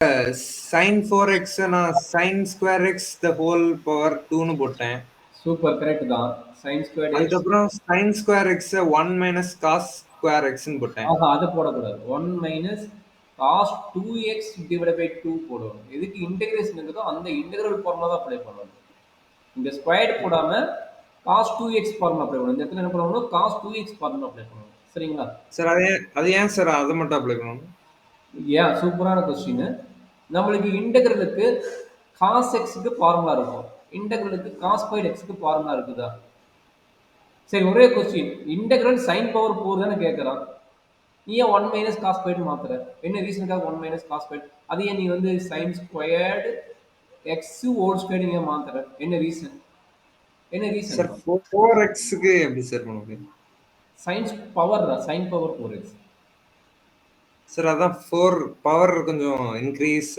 sin 4x நான் sin square x the whole power 2ன்னு போட்டேன். Super, correct தான். sin squared X. அதுக்கப்புறம் sin square x 1 minus cos square xன்னு போட்டேன். ஆஹா, அது போடக்கூடாது. 1 minus cos 2x divide by 2 போடணும். எதுக்கு இன்டெகிரேஷன் இருக்குதோ அந்த இன்டெகிரல் ஃபார்முலா தான் அப்ளை பண்ணணும். இந்த ஸ்கொயர்ட் போடாம காஸ் 2x ஃபார்முலா அப்ளை பண்ணணும். இந்த இடத்துல என்ன பண்ணணும், காஸ் 2x ஃபார்முலா அப்ளை பண்ணணும். சரிங்களா? சார் அது ஏன் சார் அதை மட்டும் அப்ளை பண்ணணும்? ஏன், சூப்பரான கொஸ்டின். நம்மளுக்கு இன்டெகிரலுக்கு காஸ் எக்ஸுக்கு ஃபார்முலா இருக்கும், இன்டெகிரலுக்கு காஸ் ஸ்கொயர்ட் எக்ஸுக்கு ஃபார்முலா இருக்குதா? சரி, ஒரே கொஸ்டின். இன்டெகிரல் சைன் பவர் 4 தானே கேட்குறான். நீ ஏன் 1 மைனஸ் காஸ் ஸ்கொயர்ட் மாத்துற? என்ன ரீசனுக்காக 1 மைனஸ் காஸ் ஸ்கொயர்ட்? அது ஏன் நீ வந்து sign squared X whole squared ஏன் மாத்துற? என்ன ரீசன்? என்ன ரீசன் சார் 4xக்கு எப்படி சார் பண்ண முடியும்? சைன்ஸ் பவர் தான், சைன் பவர் 4x. சார் அதான் 4 பவர் கொஞ்சம் இன்க்ரீஸ்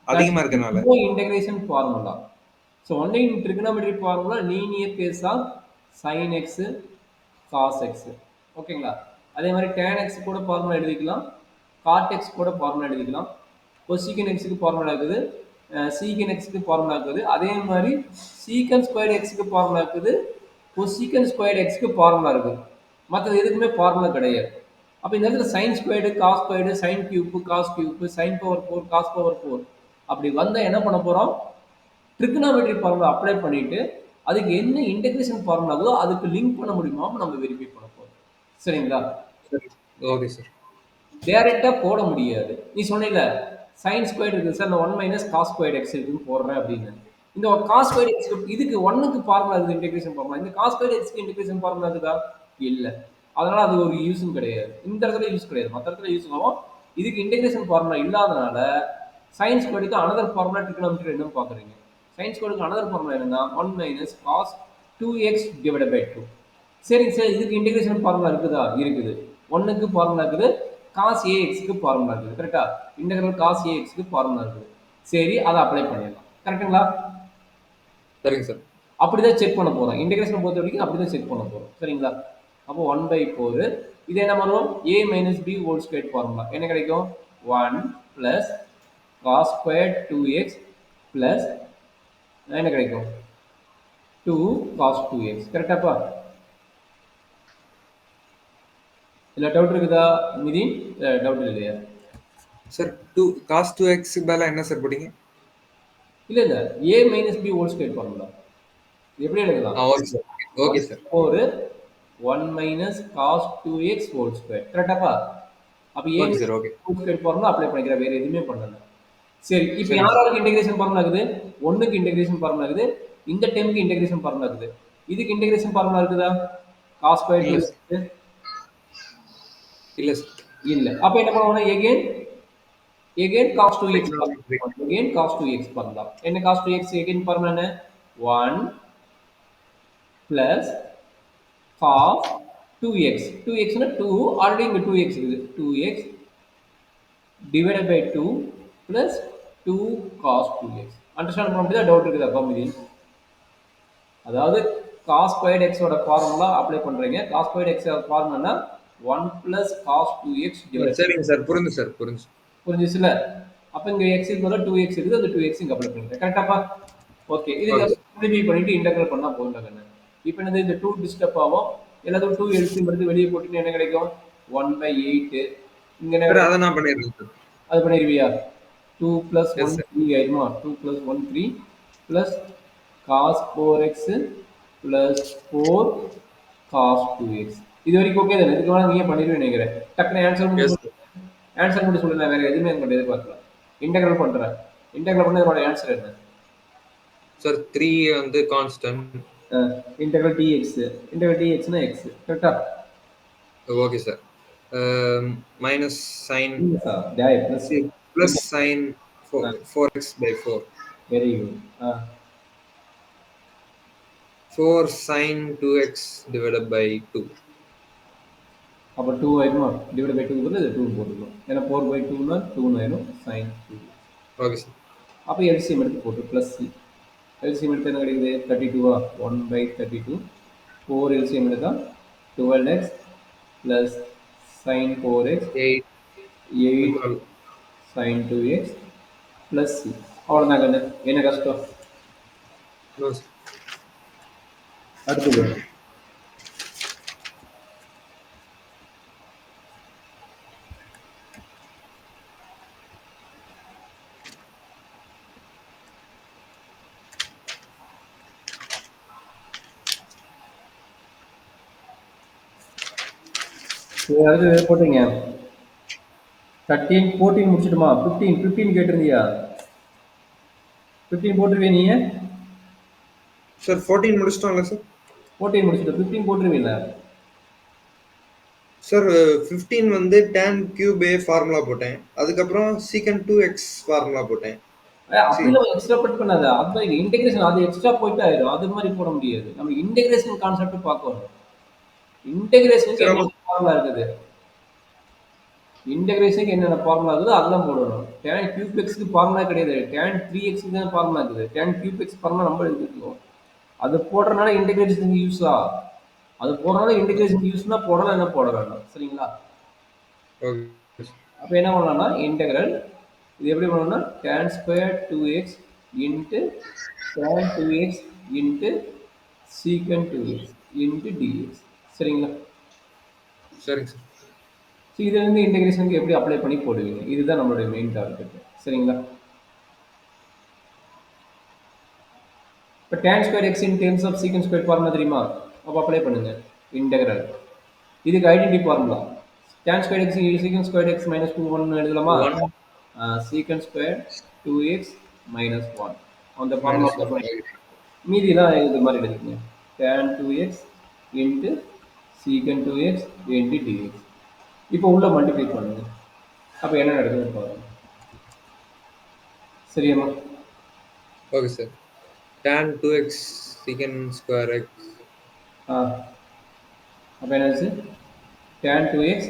அதிகமா இருக்கனால. Integration formula. So only in trigonometry formula linear case of sine x cos x. ஓகேங்களா? அதே மாதிரி டேன் எக்ஸ் கூட ஃபார்முலா எழுதிக்கலாம், காட் எக்ஸ் கூட ஃபார்முலா எழுதிக்கலாம். கொசிகன் எக்ஸுக்கு ஃபார்முலா இருக்குது, சீக்கன் எக்ஸுக்கு ஃபார்முலா இருக்குது. அதே மாதிரி சீக்கன் ஸ்கொயர்டு எக்ஸுக்கு ஃபார்முலா இருக்குது, கொசிகன் ஸ்கொயர்டு எக்ஸுக்கு ஃபார்முலா இருக்குது. மற்றது எதுக்குமே ஃபார்முலா கிடையாது. அப்போ இந்த இடத்துல sine squared, cos squared, sine cube, cos cube, sine power 4, cos power 4 அப்படி வந்தால் என்ன பண்ண போகிறோம், ட்ரிகனாமெட்ரி ஃபார்முலா அப்ளை பண்ணிட்டு அதுக்கு என்ன இன்டெகிரேஷன் ஃபார்முலாவோ அதுக்கு லிங்க் பண்ண முடியுமா நம்ம வெரிஃபை பண்ண போகிறோம். சரிங்களா? Okay sir. டேரெக்டாக போட முடியாது. நீ சொன்னீங்க சைன் ஸ்கொயர் இருக்குது சார், நான் 1 மைனஸ் காஸ் ஸ்கொயர் எக்ஸ் இருக்குன்னு போடுறேன் அப்படின்னு. இந்த காஸ் ஸ்கொயர் எக்ஸ் இதுக்கு 1க்கு ஃபார்முலா இருக்குது, இன்டெகிரேஷன் ஃபார்முலா. இந்த காஸ் ஸ்கொயர் எக்ஸ்க்கு இன்டெகிரேஷன் ஃபார்முலா இருக்குதா? இல்லை. அதனால அது ஒரு யூஸும் கிடையாது. இந்த இடத்துல யூஸ் கிடையாது, மற்ற இடத்துல யூஸ் ஆகும். இதுக்கு இன்டெகிரேஷன் ஃபார்முலா இல்லாதனால சைன் ஸ்கொயருக்கு அனதர் ஃபார்முலா ட்ரிகனாமெட்ரி என்னன்னு பார்க்குறீங்க. சைன் ஸ்கொயருக்கு அனதர் ஃபார்முலா என்னன்னா 1 minus cos 2x divide by 2. சரிங்க சார், இதுக்கு இன்டெகிரேஷன் ஃபார்முலா இருக்குதா? இருக்குது. 1க்கு ஃபார்முலா இருக்குது, காஸ் ஏஎக்ஸ்க்கு ஃபார்முலா இருக்குது. கரெக்டா? இன்டெகிரல் காஸ் ஏஎக்ஸ்க்கு ஃபார்முலா இருக்குது. சரி, அதை அப்ளை பண்ணிடலாம். கரெக்டுங்களா? சரிங்க சார். அப்படிதான் செக் பண்ண போகிறோம். இன்டெகிரேஷன் பொறுத்த வரைக்கும் அப்படிதான் செக் பண்ண போகிறோம். சரிங்களா? அப்போ 1/4 இது என்ன பண்ணுவோம், a minus B whole square formula என்ன கிடைக்கும், 1 plus cos square 2x plus என்ன கிடைக்கும், 2 காஸ் 2x. கரெக்டாப்பா? இல்லை டவுட் இருக்குதா மிதின்? டவுட் இல்லையா சார்? 2 காஸ் 2x பதிலா என்ன சார் போட்டீங்க? இல்லை இல்லை, a minus B whole square formula எப்படி எழுதலாம்? Okay sir. Okay sir. 1 minus cos 2x whole square. கரெக்டாப்பா? அப்போ a okay sir. Okay. Whole square formula apply பண்ணிக்கிறேன், வேற எதுவுமே பண்ணல. சரி, இப்போ யாராருக்கு இன்டெகிரேஷன் ஃபார்முலா இருக்குது? 1க்கு இன்டெகிரேஷன் ஃபார்முலா இருக்குது, இந்த டைமுக்கு இன்டெகிரேஷன் ஃபார்முலா இருக்குது. இதுக்கு இன்டெகிரேஷன் ஃபார்முலா இருக்குதா? காஸ் ஸ்கொயர் இல்ல சார். இல்ல. அப்ப என்ன பண்ணுவோம்னா again cos 2x again cos 2x பண்ணலாம். என்ன cos 2x again ஃபார்முலா என்ன? 1 plus cos 2x. 2x னா 2, ஆல்ரெடி இங்க 2x இருக்குது. 2x divided by 2 plus 2 cos 2x. Understand பண்ண முடியுதா? டவுட் இருக்குதா பாமிதி? அதாவது cos squared x ஓட ஃபார்முலா அப்ளை பண்றீங்க. cos squared x ஓட ஃபார்முலானா 1 plus cos 2x divided. சரிங்க சார், புரிஞ்சு சார், புரிஞ்சு. புரிஞ்சுச்சுல? அப்ப இங்க x = 2x இருக்குது, அந்த 2x இங்க அப்ளை பண்ணிட்டேன். கரெக்டாப்பா? ஓகே, இதுக்கு சிம்பிளிஃபை பண்ணிட்டு இன்டகிரல் பண்ணா போதும் கண்ணு. இப்போ என்னது, இந்த 2 டிஸ்டர்ப் ஆகும். எல்லாத்துக்கும் 2 எல்சிஎம் எடுத்து வெளியே போட்டுட்டு என்ன கிடைக்கும், 1/8. இங்க என்ன, அதை நான் பண்ணிடுறேன் சார். அது பண்ணிடுவியா? 2 + 1 3 ஆயிடுமா? 2 + 1 3 plus cos 4x plus 4 cos 2x. இது வரைக்கும் ஓகே தானே? இதுக்கு வேணா நீயே பண்ணிடுவேன் நினைக்கிறேன். டக்குனு ஆன்சர் மட்டும் சொல்லுங்க, வேற எதுவுமே எனக்கு எதிர்பார்க்கல. இன்டகிரல் பண்றேன். இன்டகிரல் பண்ண இதோட ஆன்சர் என்ன சார்? 3 வந்து constant. Integral dx. Integral dx னா x. கரெக்ட்டா? Okay sir. Minus sin plus sin 4x/4. Very good. 4 sin 2x divided by 2. அப்போ 2 ஆயிடுமா? டிவைட் பை 2 வந்து 2 போட்டுக்கணும். ஏன்னா 4/2 னா 2 ஆயிடும். sin 2. Okay sir. அப்போ எல்சிஎம் எடுத்து போட்டு ப்ளஸ் எல்சிஎம் எடுத்து என்ன கிடைக்குது? 32. 1/32. 4 எல்சிஎம் எடுத்தா 12x plus sin 4x 8 sin 2x plus c. அவ்வளோதான் கண்ணு. என்ன கஷ்டம்? No, sir. அடுத்தது. இது அடுத்தது போட்டீங்க. 13 14 முடிச்சிட்டுமா? 15 கேட்டிருந்தியா? 15 போட்டுருவியா நீ? Sir 14 முடிச்சிட்டோம்ல sir? 14 முடிச்சிட்டு 15 போட்டுருவீல்ல? சார் 15 வந்து tan cube a ஃபார்முலா போட்டேன். அதுக்கப்புறம் secant 2x ஃபார்முலா போட்டேன். அப்படிலாம் எக்ஸ்ட்ராபேட் பண்ணாத. அது இன்டெகிரேஷன் அது எக்ஸ்ட்ரா போயிட்டு ஆயிடும். அது மாதிரி போட முடியாது. நம்ம இன்டெகிரேஷன் கான்செப்ட் பார்க்கணும். இன்டெகிரேஷனுக்கு சார் அப்போ என்னென்ன ஃபார்முலா இருக்குது? இன்டெகிரேஷனுக்கு என்னென்ன ஃபார்முலா இருக்குதோ அதெல்லாம் போடணும். tan cube x க்கு ஃபார்முலா கிடையாது. tan 3x க்கு தான் ஃபார்முலா இருக்குது. tan cube x ஃபார்முலா நம்ம எழுதிருக்கோம். அது போடுறதுனால இன்டெகிரேஷனுக்கு யூஸா? அது போடுறதுனால இன்டெகிரேஷனுக்கு யூஸ்னா போடலாம், என்ன போட வேண்டாம். சரிங்களா? ஓகே. அப்போ என்ன பண்ணலாம்னா இன்டெகிரல் இது எப்படி பண்ணணும்னா tan square 2x into tan 2x into secant 2x into dx. சரிங்களா? சரிங்க சார். ஸோ இதை வந்து இன்டெகிரேஷனுக்கு எப்படி அப்ளை பண்ணி போடுவீங்க? இதுதான் நம்மளுடைய மெயின் டார்கெட். சரிங்களா? இப்போ tan square x in terms of secant square formula தெரியுமா? அப்போ அப்ளை பண்ணுங்க இன்டெகிரல். இதுக்கு identity formula tan square x secant square x minus 2 1 எழுதலாமா? 1 சீக்கன் ஸ்கொயர் 2x மைனஸ் 1 அந்த ஃபார்முலா minus 1. போட்டு Okay. மீதிலாம் இது மாதிரி எடுத்துக்கங்க. tan 2x into sec 2x into dx. இப்போ உள்ள மல்டிப்ளை பண்ணுங்க. அப்போ என்ன நடக்குதுன்னு பாருங்க. சரியாம்மா? Okay sir. tan 2x secant square x அப்போ என்னாச்சு? tan 2x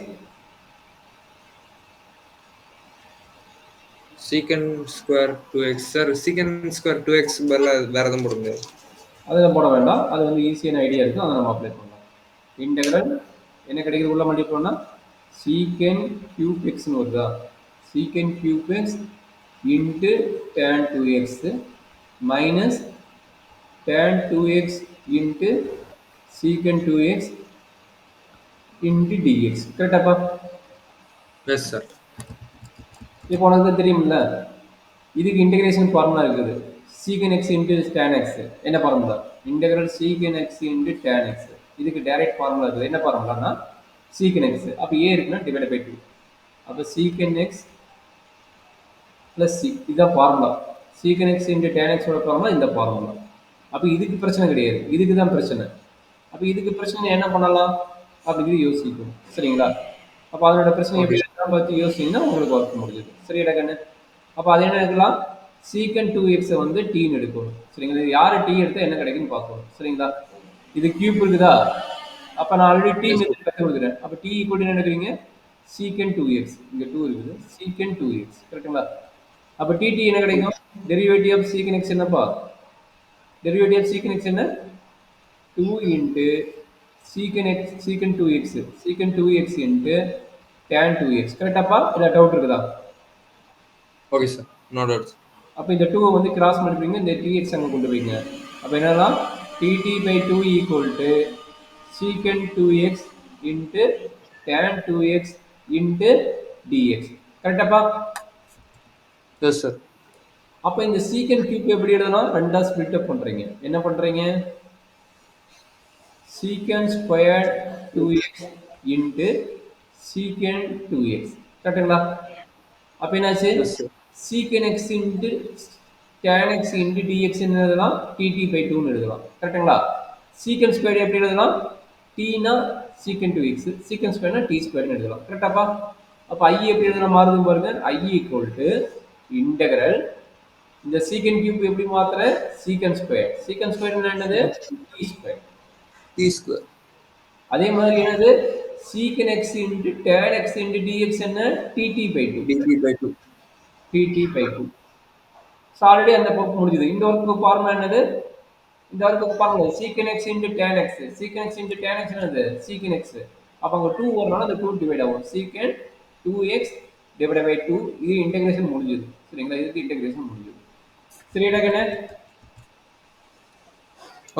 secant square 2x. Sir secant square 2x பதிலா வேற எதுவும் போட முடியாது? அதில் போட வேண்டாம். அது வந்து ஈஸியான ஐடியா இருக்குது. அதை நம்ம அப்ளை பண்ணலாம். இன்டெகிரல் என்ன கிடைக்கிறது உள்ள மல்டிப்ளை பண்ணால் சீக்கன் கியூப் எக்ஸ்னு வருதா? Sec cube x into tan 2x minus tan 2x into sec 2x into dx. கரெக்டாப்பா? Yes sir. இப்போ உனக்கு தெரியுமில்ல, இதுக்கு இன்டெகிரேஷன் ஃபார்முலா இருக்குது. Sec x into tan x என்ன formula? Integral sec x into tan x. இதுக்கு டைரக்ட் ஃபார்முலா இருக்குது. என்ன ஃபார்முலானா சீக்கன் எக்ஸ். அப்போ ஏ இருக்குன்னா டிவைட் பை 2. அப்போ சீக்கன் எக்ஸ் ப்ளஸ் சி இதுதான் formula. Sec x into tan எக்ஸோட ஃபார்முலா இந்த ஃபார்முலா. அப்போ இதுக்கு பிரச்சனை கிடையாது. இதுக்கு தான் பிரச்சனை. அப்போ இதுக்கு பிரச்சனை என்ன பண்ணலாம் அப்படிங்கிறது யோசிக்கணும். சரிங்களா? அப்போ அதனோட பிரச்சனை எப்படி பார்த்து யோசிச்சிங்கன்னா உங்களுக்கு ஒர்க் முடிஞ்சது. சரியா கண்ணு? அப்போ அது என்ன எடுக்கலாம்? சீக்கன் 2x வந்து டீன்னு எடுக்கணும். சரிங்களா? இது யார் டி எடுத்தால் என்ன கிடைக்குன்னு பார்க்கணும். சரிங்களா? இது கியூப் இருக்குதா? அப்போ நான் ஆல்ரெடி டி மெத்தட் கற்றுக் கொடுக்குறேன். அப்போ டி ஈக்குவல் என்ன எடுக்கிறீங்க? சீக்கன் 2x. இங்கே 2 இருக்குது. சீக்கன் 2x. கரெக்டுங்களா? அப்போ டிடி என்ன கிடைக்கும்? டெரிவேட்டிவ் ஆஃப் சீக்கன் எக்ஸ் என்னப்பா? டெரிவேட்டிவ் ஆஃப் சீக்கன் எக்ஸ் என்ன? 2 இன்ட்டு சீக்கன் எக்ஸ் சீக்கன் 2x சீக்கன் 2x இன்ட்டு tan 2x. கரெக்டாப்பா? இல்லை டவுட் இருக்குதா? Okay sir. No doubt. அப்போ இந்த 2 வந்து கிராஸ் பண்ணிப்பீங்க. இந்த dx அங்கே கொண்டு போய்ங்க. அப்போ என்னன்னா dt by 2 equal to sec 2x into tan 2x into dx. கரெக்டாப்பா? Yes sir. அப்போ இந்த சீக்கன் கியூப் எப்படி எழுதலாம்? ரெண்டா ஸ்பிளிட் அப் பண்ணுறீங்க. என்ன பண்ணுறீங்க? சீக்கன் square 2x into sec 2x. கரெக்டுங்களா? அப்போ என்னாச்சு? சீக்கன் x into tan x into dx எழுதலாம். டிடி பை 2ன்னு எழுதலாம். கரெக்டுங்களா? சீக்கன் ஸ்கொயர் எப்படி எழுதலாம்? டீனா சீக்கன் 2x சீக்கன் ஸ்கொயர்னா டி ஸ்கொயர்னு எழுதலாம். கரெக்டாப்பா? அப்போ ஐ எப்படி எழுதலாம் மாறுது பாருங்க. ஐ ஈக்குவல் டு இன்டெகிரல் இந்த சீக்கன் கியூப் எப்படி மாத்துற? சீக்கன் ஸ்கொயர். சீக்கன் ஸ்கொயர் என்னது? T square. T square. அதே மாதிரி என்னது? Sec x into tan x into dx என்ன? Dt by 2. Dt by 2. Dt by 2. So already அந்த ஒர்க் முடிஞ்சது. இந்த ஒர்க்கு ஃபார்முலா என்னது? இந்த work formula sec x into tan x. Sec x into tan x என்னது? Sec X. அப்போ அங்கே 2 வரனால அந்த 2 டிவைட் ஆகும். சீக்கன் 2x டிவைட் பை 2 இது இன்டகிரேஷன் முடிஞ்சது. சரிங்களா? இதுக்கு இன்டகிரேஷன் முடிஞ்சது. சரிடா கண்ணு?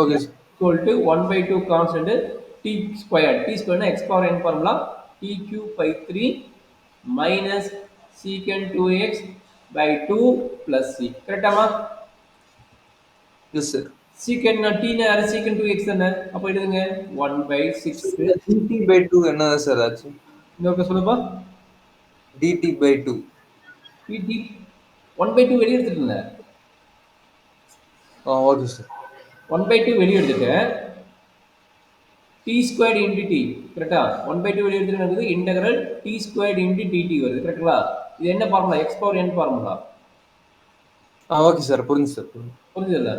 Okay sir. equal to 1 by 2 constant t squared. T squared x power n formula t cube by 3 minus secant 2x by 2 plus c. கரெக்டாமா? Yes sir. secant நான் t யாரு secant 2x தானே? அப்ப எழுதுங்க 1 by 6 dt by 2 என்னது sir ஆச்சு? இன்னொரு சொல்லுப்பா. dt by 2. dt 1 by 2 வெளிய எடுத்துட்டேன். Okay sir. 1 by 2 வெளிய எடுத்துட்டேன். t squared into t கரெக்டா? 1 by 2 வெளிய எடுத்துட்டு இருக்குது integral t squared into dt வருது கரெக்ட்டா? இது என்ன formula? x power n formula. Okay sir. புரிஞ்சு சார். புரிஞ்சதுல?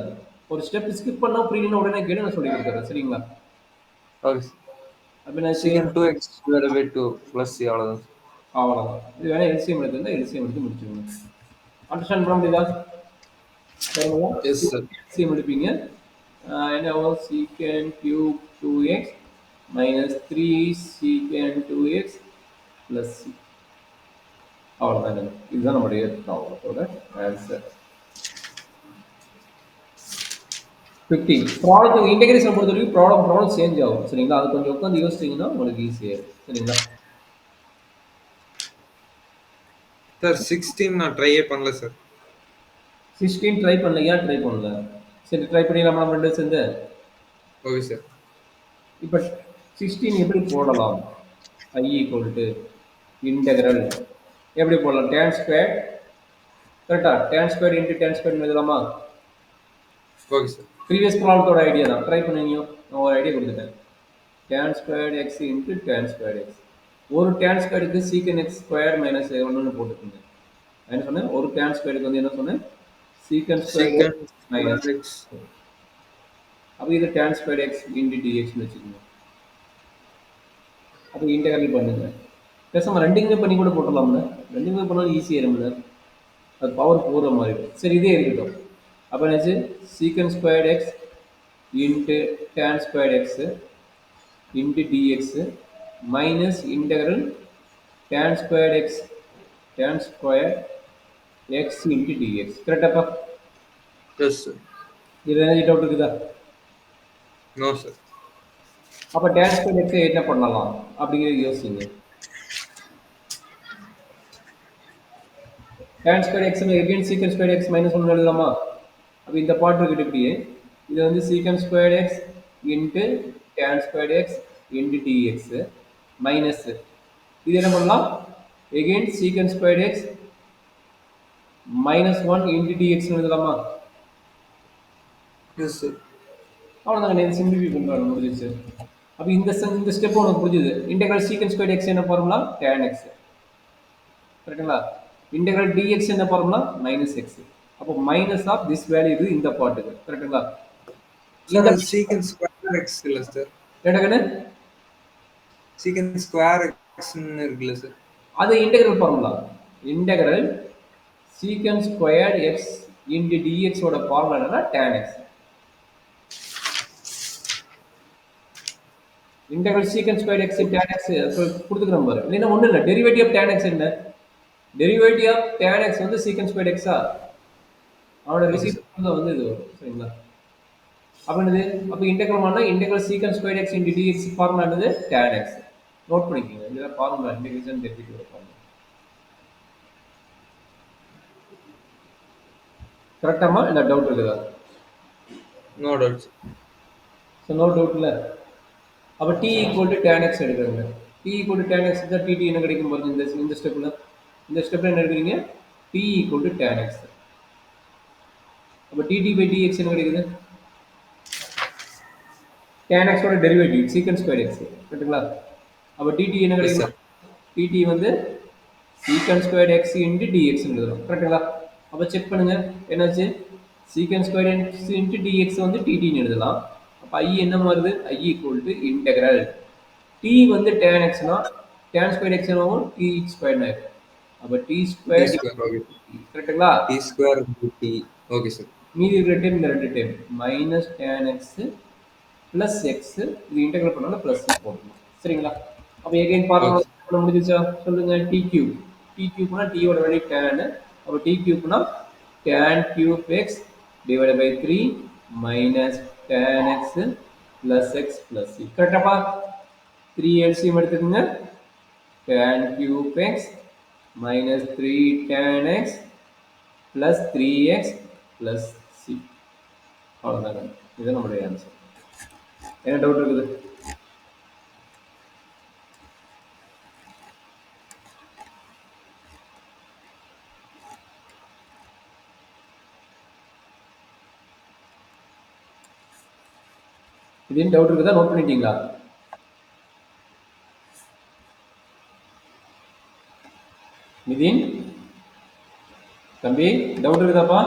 ஒரு ஸ்டெப் ஸ்கிப் பண்ணா புரியலனா உடனே கேளு, நான் சொல்லி கொடுத்துறேன். சரிங்களா? Okay sir. அப்ப நான் secant 2x divided by 2 plus c அவ்வளவுதான். அவ்வளவுதான். இது வேணா எல்சிஎம் எடுத்துருந்தா எல்சிஎம் எடுத்து முடிச்சுக்கோங்க. அண்டர்ஸ்டாண்ட் பண்ண முடியுதா? சரிங்களா? Yes sir. எல்சிஎம் எடுப்பீங்க. என்ன ஆகும்? secant cube 2x minus 3 secant 2x plus c. அவ்வளவுதான். இதுதான் நம்முடைய ப்ராப்ளத்தோட ஆன்சர். 15 ப்ராடக்ட் இன்டகிரேஷன் பொறுத்த வரைக்கும் ப்ராப்ளம் சேஞ்ச் ஆகும். சரிங்களா? அது கொஞ்சம் உட்காந்து யோசிச்சீங்கன்னா உங்களுக்கு ஈஸியாக இருக்கும். சரிங்களா? சார் 16 நான் ட்ரையே பண்ணல சார். 16 ட்ரை பண்ணல. ஏன் ட்ரை பண்ணல? சரி ட்ரை பண்ணிடலாமா நம்ம ரெண்டு சேர்ந்து? Okay sir. இப்போ 16 எப்படி போடலாம்? I equal to integral எப்படி போடலாம்? tan square கரெக்டா? tan square into tan square எழுதலாமா? Okay sir. ப்ரீவியஸ் ப்ராப்ளத்தோட ஐடியா தான். ட்ரை பண்ணீங்க. நான் ஒரு ஐடியா கொடுத்துட்டேன். tan squared x into tan squared x. ஒரு tan squaredக்கு secant x squared minus 1 போட்டுக்கோங்க. நான் என்ன சொன்னேன்? ஒரு tan squaredக்கு வந்து என்ன சொன்னேன்? secant squared x minus x. அப்ப இது tan squared x into dx னு வெச்சுக்கோங்க. அப்ப இன்டகிரல் பண்ணுங்க. பேசாம ரெண்டுமே பண்ணி கூட போட்டுடலாம்ல. ரெண்டுமே பண்ணாலும் ஈஸியா இருக்கும்ல. அது பவர் போற மாதிரி. சரி இதே இருக்கட்டும். அப்ப என்னாச்சு? secant squared x into tan squared x into dx minus integral tan squared x into dx. கரெக்டாப்பா? Yes sir. இதுல என்ன டவுட் இருக்குதா? No sir. அப்ப tan squared x என்ன பண்ணலாம் அப்படிங்கிறது யோசிங்க. tan squared x again secant squared x minus 1 எழுதலாமா? அப்ப இந்த பார்ட் இருக்குது இப்படியே. இது வந்து secant squared x into tan squared x into dx minus இது என்ன பண்ணலாம்? again secant squared x minus 1 into dx எழுதலாமா? Yes sir. அவ்வளவுதான். நான் சிம்பிளிஃபை பண்றேன். முடிஞ்சிருச்சு. அப்ப இந்த ஸ்டெப் உனக்கு புரிஞ்சுது. integral secant squared x என்ன ஃபார்முலா? tan x. கரெக்ட்டுங்களா? integral dx என்ன ஃபார்முலா? minus x. அப்ப minus of this value இது இந்த பார்ட்டுக்கு. கரெக்ட்டுங்களா? இந்த secant square x இல்ல சார். என்னங்கன்னு? secant square x ன்னு இருக்குல்ல சார். அது integral formula. integral secant squared x into dx ஓட ஃபார்முலா என்னன்னா tan x. integral secant squared x into tan x கொடுத்துக்கிறோம் பாரு. இல்லைன்னா ஒண்ணும் இல்லை. டெரிவேட்டிவ் ஆஃப் tan x என்ன? டெரிவேட்டிவ் ஆஃப் tan x வந்து secant squared x அவனோட ரிசீப்ட் வந்து இது வரும். சரிங்களா? அப்ப என்னது? அப்ப இன்டெகிரல் பண்ணா integral secant squared x into dx formula என்னது? tan x. நோட் பண்ணிக்கங்க. இதுதான் ஃபார்முலா இன்டெகிரேஷன் டெரிவேட்டிவ் ஃபார்முலா. கரெக்டாமா? இல்ல டவுட் இருக்குதா? No doubt. சோ நோ டவுட்ல. அப்ப t equal to tan x எடுக்கறீங்க. t equal to tan x தான் dt என்ன கிடைக்கும் பாருங்க இந்த ஸ்டெப்ல. இந்த ஸ்டெப்ல என்ன எடுக்கறீங்க? t equal to tan x. அப்ப dt by dx என்ன கிடைக்குது? tan x ஓட டெரிவேட்டிவ் secant squared x. கரெக்ட்டுங்களா? அப்ப dt என்ன கிடைக்கும்? dt வந்து secant squared x into dx ன்னு எழுதுறோம். கரெக்ட்டுங்களா? அப்ப செக் பண்ணுங்க. என்னாச்சு? secant squared x into dx வந்து dt ன்னு எழுதலாம். அப்ப I என்ன மாறுது? I equal to integral t வந்து tan x னா tan squared x ஆகும் t squared ஆகும். அப்ப t squared கரெக்ட்டுங்களா? t square t. Okay sir. மீதி இருக்கிற டேர்ம் இந்த ரெண்டு term minus tan x plus x இது இன்டெகிரல் பண்ணால plus போடணும். சரிங்களா? அப்ப எகைன் ஃபார்முலா பண்ண முடிஞ்சுச்சா? சொல்லுங்க. t cube டி கியூப்னா டியோட வேல்யூ டேன். அப்போ டி கியூப்னா tan cube x divide by 3 minus tan x plus x plus c. கரெக்டாப்பா? 3 எல்சிஎம் எடுத்துக்கோங்க. tan cube x minus 3 tan x plus 3x plus c. அவ்வளோதாங்க. இது நம்முடைய ஆன்சர். என்ன டவுட் இருக்குது? இதுன்னு டவுட் இருக்குதா? நோட் பண்ணிட்டீங்களா? நிதின் தம்பி டவுட் இருக்குதாப்பா?